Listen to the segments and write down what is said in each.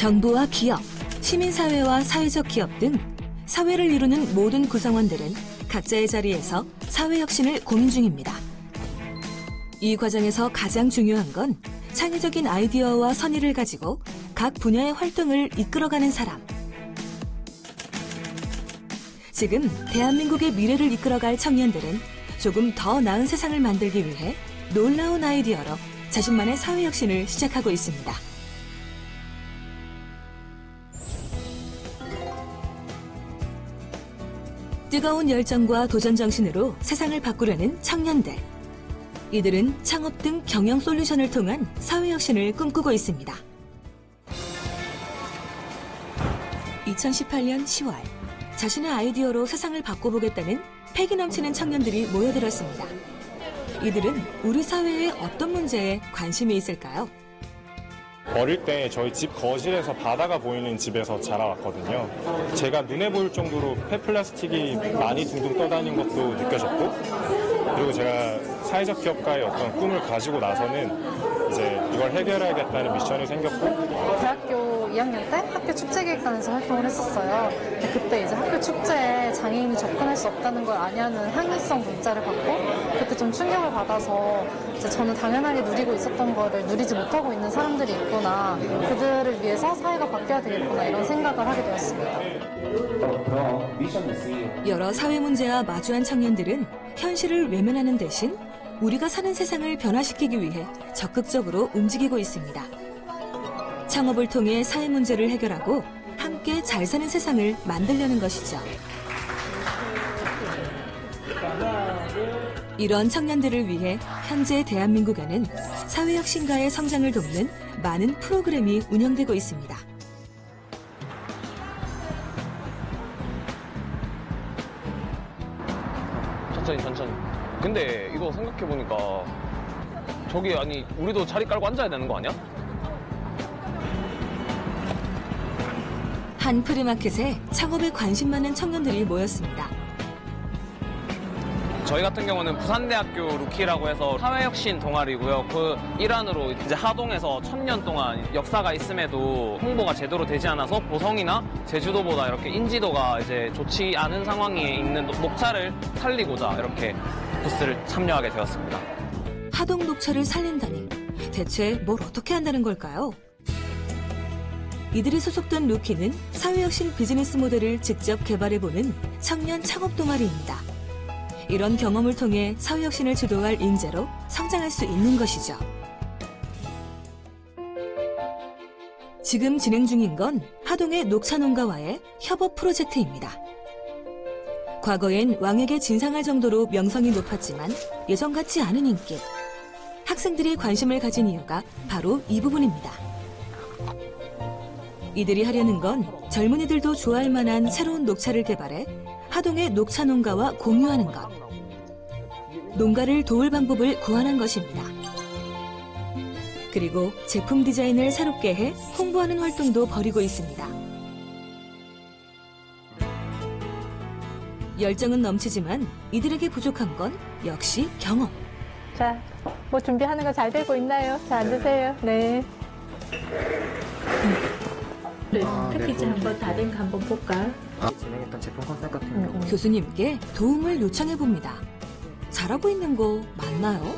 정부와 기업, 시민사회와 사회적 기업 등 사회를 이루는 모든 구성원들은 각자의 자리에서 사회혁신을 고민 중입니다. 이 과정에서 가장 중요한 건 창의적인 아이디어와 선의를 가지고 각 분야의 활동을 이끌어가는 사람. 지금 대한민국의 미래를 이끌어갈 청년들은 조금 더 나은 세상을 만들기 위해 놀라운 아이디어로 자신만의 사회혁신을 시작하고 있습니다. 뜨거운 열정과 도전 정신으로 세상을 바꾸려는 청년들. 이들은 창업 등 경영 솔루션을 통한 사회혁신을 꿈꾸고 있습니다. 2018년 10월, 자신의 아이디어로 세상을 바꿔보겠다는 패기 넘치는 청년들이 모여들었습니다. 이들은 우리 사회의 어떤 문제에 관심이 있을까요? 어릴 때 저희 집 거실에서 바다가 보이는 집에서 자라왔거든요. 제가 눈에 보일 정도로 폐플라스틱이 많이 둥둥 떠다니는 것도 느껴졌고, 그리고 제가 사회적 기업가의 어떤 꿈을 가지고 나서는 이제 이걸 해결해야겠다는 미션이 생겼고, 대학교 2학년 때 학교 축제기획단에서 활동을 했었어요. 그때 이제 학교 축제에 장애인이 접근할 수 없다는 걸 아냐는 항의성 문자를 받고 그때 좀 충격을 받아서 이제 저는 당연하게 누리고 있었던 거를 누리지 못하고 있는 사람들이 있구나, 그들을 위해서 사회가 바뀌어야 되겠구나, 이런 생각을 하게 되었습니다. 여러 사회 문제와 마주한 청년들은 현실을 외면하는 대신 우리가 사는 세상을 변화시키기 위해 적극적으로 움직이고 있습니다. 창업을 통해 사회 문제를 해결하고 함께 잘 사는 세상을 만들려는 것이죠. 이런 청년들을 위해 현재 대한민국에는 사회혁신가의 성장을 돕는 많은 프로그램이 운영되고 있습니다. 천천히. 근데 이거 생각해보니까 저기 아니 우리도 자리 깔고 앉아야 되는 거 아니야? 한 프리마켓에 창업에 관심 많은 청년들이 모였습니다. 저희 같은 경우는 부산대학교 루키라고 해서 사회혁신 동아리고요. 그 일환으로 이제 하동에서 1000년 동안 역사가 있음에도 홍보가 제대로 되지 않아서 보성이나 제주도보다 이렇게 인지도가 이제 좋지 않은 상황에 있는 녹차를 살리고자 이렇게 부스를 참여하게 되었습니다. 하동 녹차를 살린다니 대체 뭘 어떻게 한다는 걸까요? 이들이 소속된 루키는 사회혁신 비즈니스 모델을 직접 개발해보는 청년 창업 동아리입니다. 이런 경험을 통해 사회혁신을 주도할 인재로 성장할 수 있는 것이죠. 지금 진행 중인 건 하동의 녹차농가와의 협업 프로젝트입니다. 과거엔 왕에게 진상할 정도로 명성이 높았지만 예전 같지 않은 인기. 학생들이 관심을 가진 이유가 바로 이 부분입니다. 이들이 하려는 건 젊은이들도 좋아할 만한 새로운 녹차를 개발해 하동의 녹차 농가와 공유하는 것. 농가를 도울 방법을 고안한 것입니다. 그리고 제품 디자인을 새롭게 해 홍보하는 활동도 벌이고 있습니다. 열정은 넘치지만 이들에게 부족한 건 역시 경험. 자, 뭐 준비하는 거 잘 되고 있나요? 자, 앉으세요. 네. 패키지 한번 다 된 거 한번 볼까? 진행했던 제품 컨셉 같은 경우 교수님께 도움을 요청해 봅니다. 잘하고 있는 거 맞나요?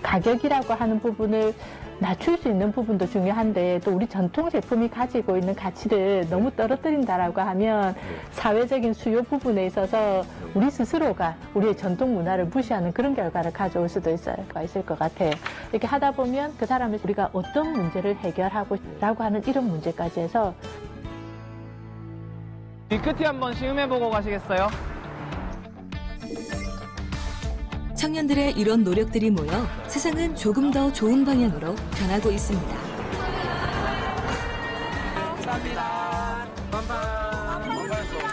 가격이라고 하는 부분을 낮출 수 있는 부분도 중요한데 또 우리 전통 제품이 가지고 있는 가치를 너무 떨어뜨린다라고 하면 사회적인 수요 부분에 있어서 우리 스스로가 우리의 전통 문화를 무시하는 그런 결과를 가져올 수도 있을 것 같아요. 이렇게 하다 보면 그 사람이 우리가 어떤 문제를 해결하고라고 하는 이런 문제까지 해서 밀크티 한번 시음해보고 가시겠어요? 청년들의 이런 노력들이 모여 세상은 조금 더 좋은 방향으로 변하고 있습니다. 감사합니다. 고생하셨습니다.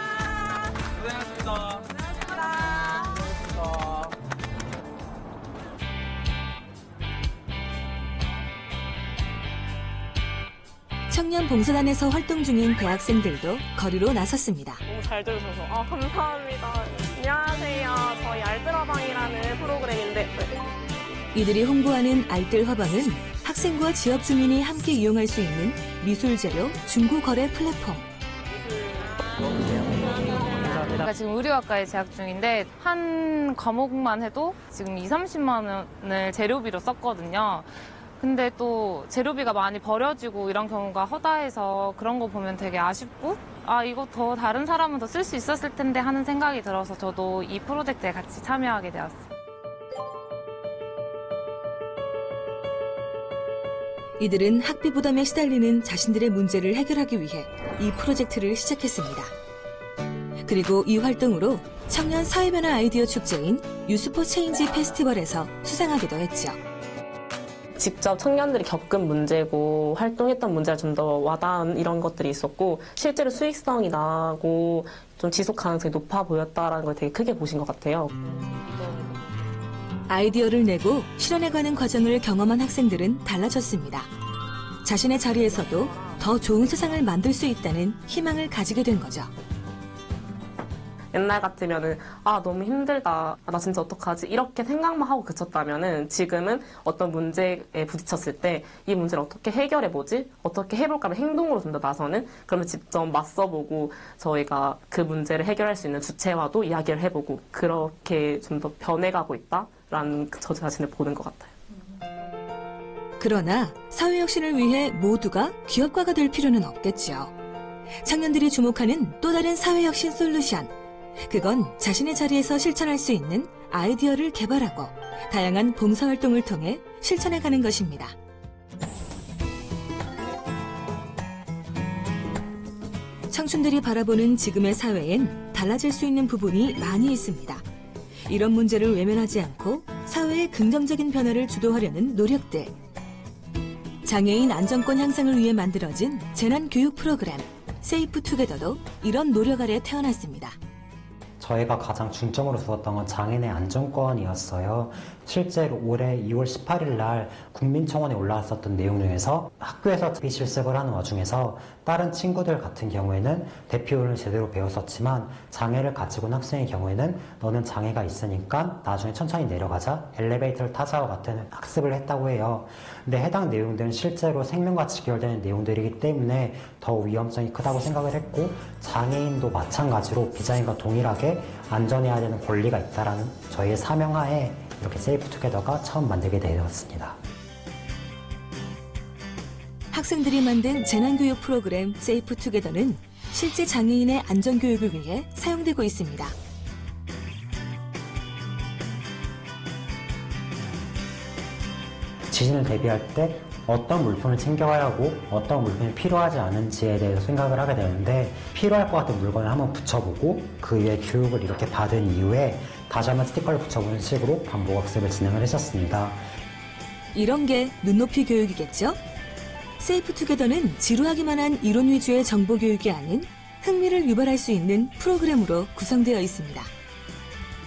청년 봉사단에서 활동 중인 대학생들도 거리로 나섰습니다. 너무 잘 들으셔서 감사합니다. 안녕하세요. 저희 알뜰화방이라는 프로그램인데 이들이 홍보하는 알뜰 화방은 학생과 지역 주민이 함께 이용할 수 있는 미술 재료 중고 거래 플랫폼. 제가 지금 의류학과에 재학 중인데 한 과목만 해도 지금 20-30만 원을 재료비로 썼거든요. 근데 또 재료비가 많이 버려지고 이런 경우가 허다해서 그런 거 보면 되게 아쉽고 이거 더 다른 사람은 더 쓸 수 있었을 텐데 하는 생각이 들어서 저도 이 프로젝트에 같이 참여하게 되었어요. 이들은 학비 부담에 시달리는 자신들의 문제를 해결하기 위해 이 프로젝트를 시작했습니다. 그리고 이 활동으로 청년 사회변화 아이디어 축제인 유스포 체인지 페스티벌에서 수상하기도 했죠. 직접 청년들이 겪은 문제고 활동했던 문제가 좀 더 와닿은 이런 것들이 있었고 실제로 수익성이 나고 좀 지속 가능성이 높아 보였다라는 걸 되게 크게 보신 것 같아요. 아이디어를 내고 실현해가는 과정을 경험한 학생들은 달라졌습니다. 자신의 자리에서도 더 좋은 세상을 만들 수 있다는 희망을 가지게 된 거죠. 옛날 같으면은 너무 힘들다, 나 진짜 어떡하지 이렇게 생각만 하고 그쳤다면은 지금은 어떤 문제에 부딪혔을 때 이 문제를 어떻게 해결해보지, 어떻게 해볼까 하면 행동으로 좀 더 나서는, 그러면 직접 맞서보고 저희가 그 문제를 해결할 수 있는 주체와도 이야기를 해보고 그렇게 좀 더 변해가고 있다라는 저 자신을 보는 것 같아요. 그러나 사회혁신을 위해 모두가 기업가가 될 필요는 없겠죠. 청년들이 주목하는 또 다른 사회혁신 솔루션. 그건 자신의 자리에서 실천할 수 있는 아이디어를 개발하고 다양한 봉사활동을 통해 실천해가는 것입니다. 청춘들이 바라보는 지금의 사회엔 달라질 수 있는 부분이 많이 있습니다. 이런 문제를 외면하지 않고 사회의 긍정적인 변화를 주도하려는 노력들. 장애인 안정권 향상을 위해 만들어진 재난교육 프로그램 세이프 투게더도 이런 노력 아래 태어났습니다. 저희가 가장 중점으로 두었던 건 장애인의 안전권이었어요. 실제로 올해 2월 18일 날 국민청원에 올라왔었던 내용 중에서 학교에서 비실습을 하는 와중에서 다른 친구들 같은 경우에는 대피율을 제대로 배웠었지만 장애를 가지고 있는 학생의 경우에는 너는 장애가 있으니까 나중에 천천히 내려가자, 엘리베이터를 타자와 같은 학습을 했다고 해요. 근데 해당 내용들은 실제로 생명과 직결되는 내용들이기 때문에 더 위험성이 크다고 생각을 했고, 장애인도 마찬가지로 비장애인과 동일하게 안전해야 되는 권리가 있다라는 저희의 사명하에 이렇게 세이프 투게더가 처음 만들게 되었습니다. 학생들이 만든 재난교육 프로그램 세이프 투게더는 실제 장애인의 안전교육을 위해 사용되고 있습니다. 지진을 대비할 때 어떤 물품을 챙겨야 하고 어떤 물품이 필요하지 않은지에 대해서 생각을 하게 되는데, 필요할 것 같은 물건을 한번 붙여보고 그 위에 교육을 이렇게 받은 이후에 다시 한번 스티커를 붙여보는 식으로 반복 학습을 진행을 했었습니다. 이런 게 눈높이 교육이겠죠? 세이프 투게더는 지루하기만 한 이론 위주의 정보 교육이 아닌 흥미를 유발할 수 있는 프로그램으로 구성되어 있습니다.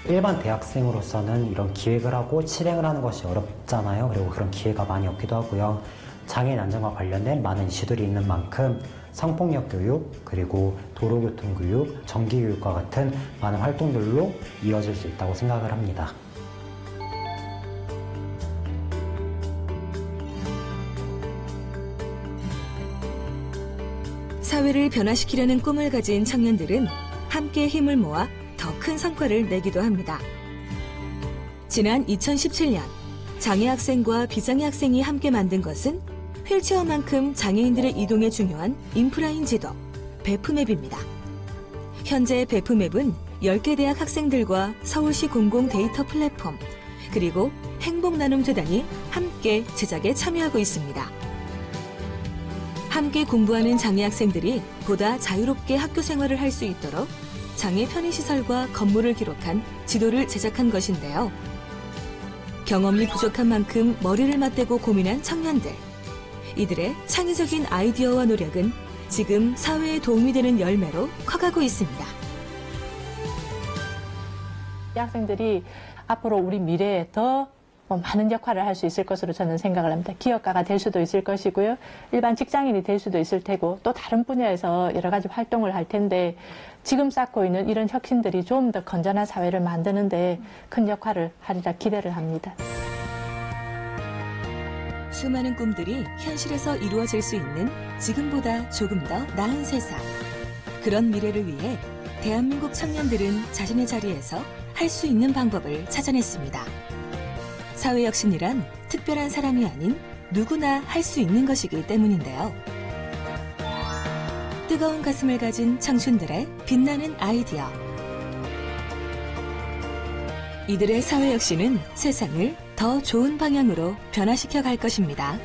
일반 대학생으로서는 이런 기획을 하고 실행을 하는 것이 어렵잖아요. 그리고 그런 기회가 많이 없기도 하고요. 장애인 안전과 관련된 많은 이슈들이 있는 만큼 성폭력 교육, 그리고 도로교통 교육, 정기 교육과 같은 많은 활동들로 이어질 수 있다고 생각을 합니다. 사회를 변화시키려는 꿈을 가진 청년들은 함께 힘을 모아 더 큰 성과를 내기도 합니다. 지난 2017년 장애 학생과 비장애 학생이 함께 만든 것은 휠체어만큼 장애인들의 이동에 중요한 인프라인지도 베프맵입니다. 현재 베프맵은 10개 대학 학생들과 서울시 공공 데이터 플랫폼 그리고 행복나눔재단이 함께 제작에 참여하고 있습니다. 함께 공부하는 장애 학생들이 보다 자유롭게 학교 생활을 할 수 있도록 장애 편의시설과 건물을 기록한 지도를 제작한 것인데요. 경험이 부족한 만큼 머리를 맞대고 고민한 청년들. 이들의 창의적인 아이디어와 노력은 지금 사회에 도움이 되는 열매로 커가고 있습니다. 이 학생들이 앞으로 우리 미래에 더 많은 역할을 할 수 있을 것으로 저는 생각을 합니다. 기업가가 될 수도 있을 것이고요. 일반 직장인이 될 수도 있을 테고 또 다른 분야에서 여러 가지 활동을 할 텐데 지금 쌓고 있는 이런 혁신들이 좀 더 건전한 사회를 만드는 데 큰 역할을 하리라 기대를 합니다. 수많은 꿈들이 현실에서 이루어질 수 있는 지금보다 조금 더 나은 세상. 그런 미래를 위해 대한민국 청년들은 자신의 자리에서 할 수 있는 방법을 찾아냈습니다. 사회혁신이란 특별한 사람이 아닌 누구나 할 수 있는 것이기 때문인데요. 뜨거운 가슴을 가진 청춘들의 빛나는 아이디어. 이들의 사회혁신은 세상을 더 좋은 방향으로 변화시켜 갈 것입니다.